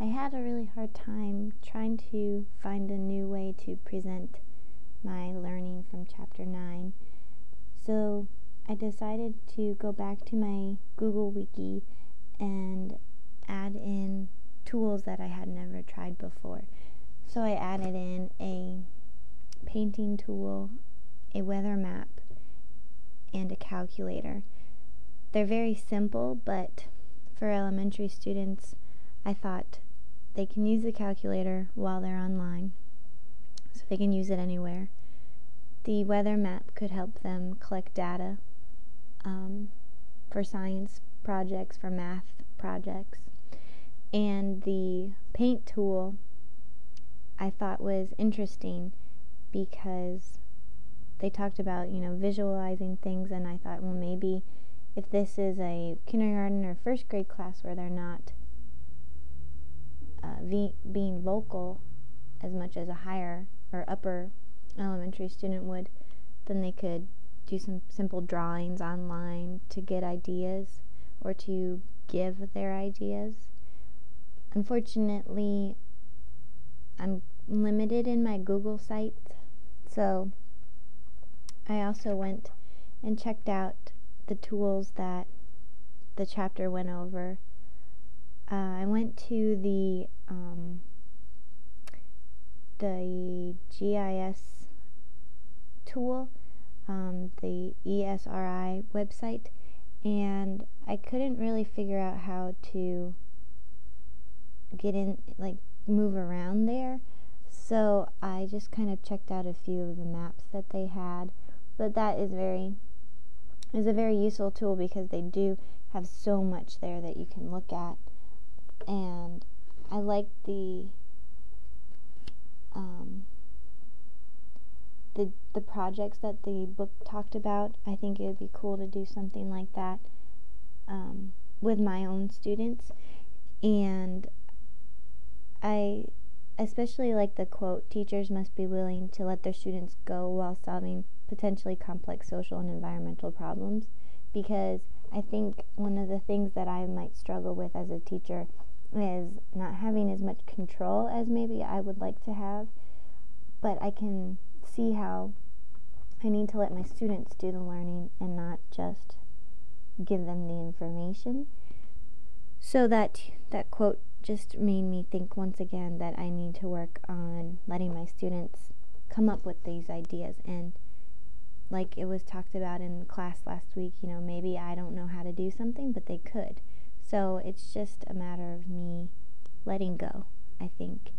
I had a really hard time trying to find a new way to present my learning from Chapter 9. So I decided to go back to my Google Wiki and add in tools that I had never tried before. So I added in a painting tool, a weather map, and a calculator. They're very simple, but for elementary students, I thought they can use the calculator while they're online, so they can use it anywhere. The weather map could help them collect data for science projects, for math projects. And the paint tool I thought was interesting because they talked about, visualizing things, and I thought, well, maybe if this is a kindergarten or first grade class where they're not being vocal as much as a higher or upper elementary student would, then they could do some simple drawings online to get ideas or to give their ideas. Unfortunately, I'm limited in my Google site, so I also went and checked out the tools that the chapter went over. I went to the GIS tool, the ESRI website, and I couldn't really figure out how to get in, move around there. So I just kind of checked out a few of the maps that they had. But that is a very useful tool because they do have so much there that you can look at. And I like the projects that the book talked about. I think it would be cool to do something like that with my own students. And I especially like the quote, "Teachers must be willing to let their students go while solving potentially complex social and environmental problems," because I think one of the things that I might struggle with as a teacher is not having as much control as maybe I would like to have, but I can see how I need to let my students do the learning and not just give them the information. So that quote just made me think once again that I need to work on letting my students come up with these ideas. And like it was talked about in class last week, maybe I don't know how to do something, but they could. So it's just a matter of me letting go, I think.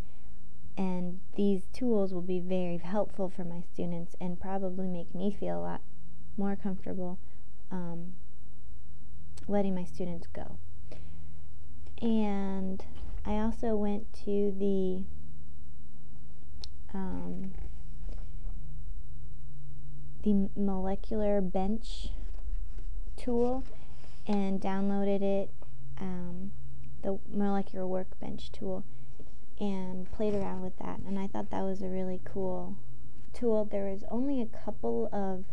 And these tools will be very helpful for my students and probably make me feel a lot more comfortable letting my students go. And I also went to the molecular bench tool and downloaded it, the molecular workbench tool, and played around with that. And I thought that was a really cool tool. There was only a couple of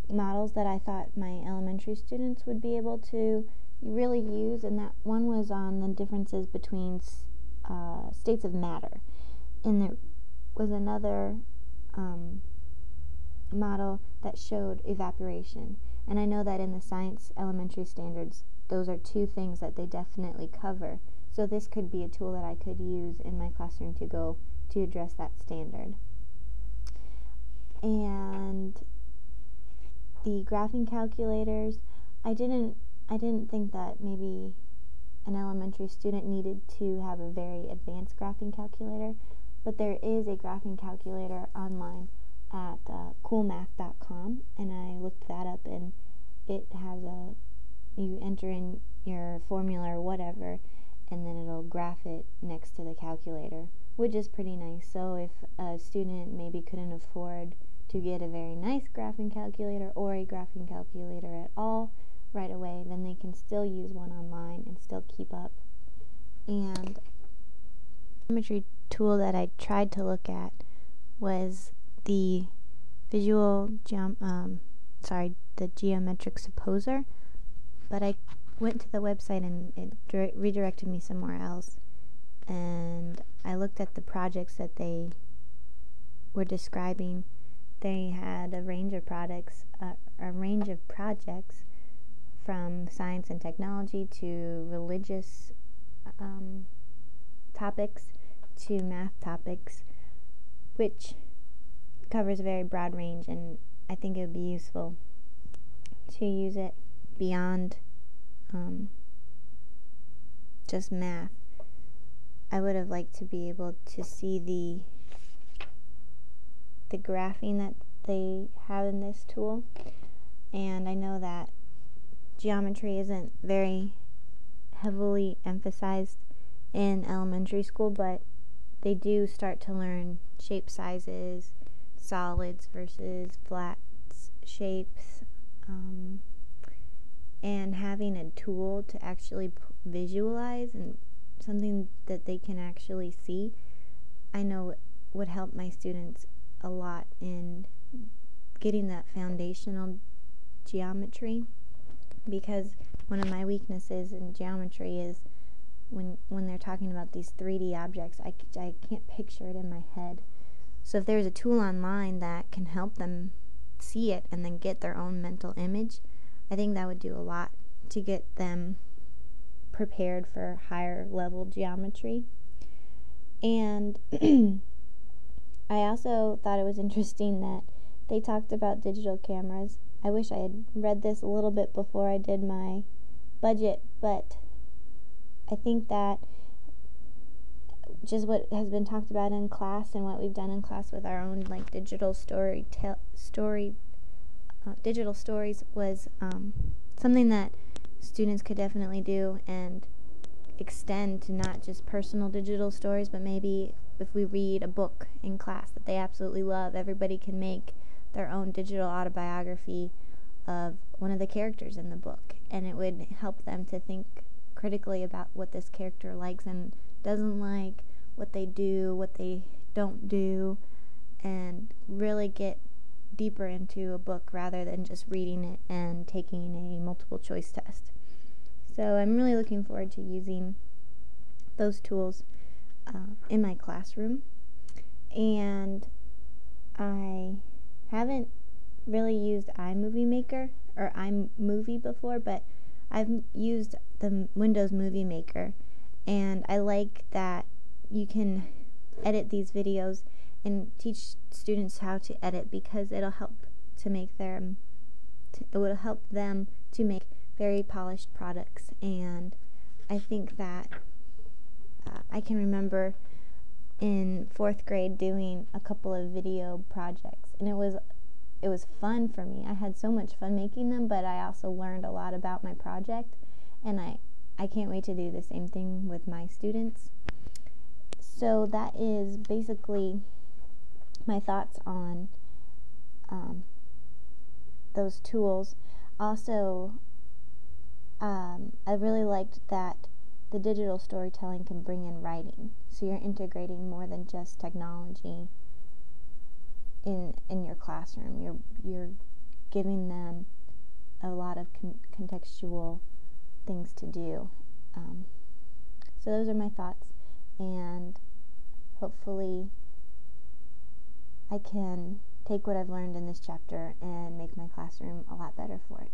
models that I thought my elementary students would be able to really use, and that one was on the differences between states of matter. And there was another model that showed evaporation. And I know that in the science elementary standards, those are two things that they definitely cover. So this could be a tool that I could use in my classroom to address that standard. And the graphing calculators, I didn't think that maybe an elementary student needed to have a very advanced graphing calculator, but there is a graphing calculator online at coolmath.com, and I looked that up, and it has you enter in your formula or whatever, and then it'll graph it next to the calculator, which is pretty nice. So if a student maybe couldn't afford to get a very nice graphing calculator or a graphing calculator at all right away, then they can still use one online and still keep up. And the geometry tool that I tried to look at was the the geometric supposer, but I went to the website and it redirected me somewhere else, and I looked at the projects that they were describing. They had a range of projects from science and technology to religious topics to math topics, which covers a very broad range, and I think it would be useful to use it beyond just math. I would have liked to be able to see the graphing that they have in this tool, and I know that geometry isn't very heavily emphasized in elementary school, but they do start to learn shape sizes, solids versus flat shapes, and having a tool to actually visualize and something that they can actually see, I know would help my students a lot in getting that foundational geometry, because one of my weaknesses in geometry is when they're talking about these 3D objects, I can't picture it in my head. So if there's a tool online that can help them see it and then get their own mental image, I think that would do a lot to get them prepared for higher level geometry. And I also thought it was interesting that they talked about digital cameras. I wish I had read this a little bit before I did my budget, but I think that just what has been talked about in class and what we've done in class with our own digital digital stories was something that students could definitely do and extend to not just personal digital stories, but maybe if we read a book in class that they absolutely love, everybody can make their own digital autobiography of one of the characters in the book, and it would help them to think critically about what this character likes and doesn't like, what they do, what they don't do, and really get deeper into a book rather than just reading it and taking a multiple choice test. So I'm really looking forward to using those tools in my classroom. And I haven't really used iMovie Maker or iMovie before, but I've used the Windows Movie Maker, and I like that you can edit these videos and teach students how to edit, because it'll help to make it will help them to make very polished products. And I think that I can remember in 4th grade doing a couple of video projects, and it was fun for me. I had so much fun making them, but I also learned a lot about my project, and I can't wait to do the same thing with my students. So that is basically my thoughts on those tools. Also, I really liked that the digital storytelling can bring in writing, so you're integrating more than just technology in your classroom. You're giving them a lot of contextual things to do. So those are my thoughts, and hopefully I can take what I've learned in this chapter and make my classroom a lot better for it.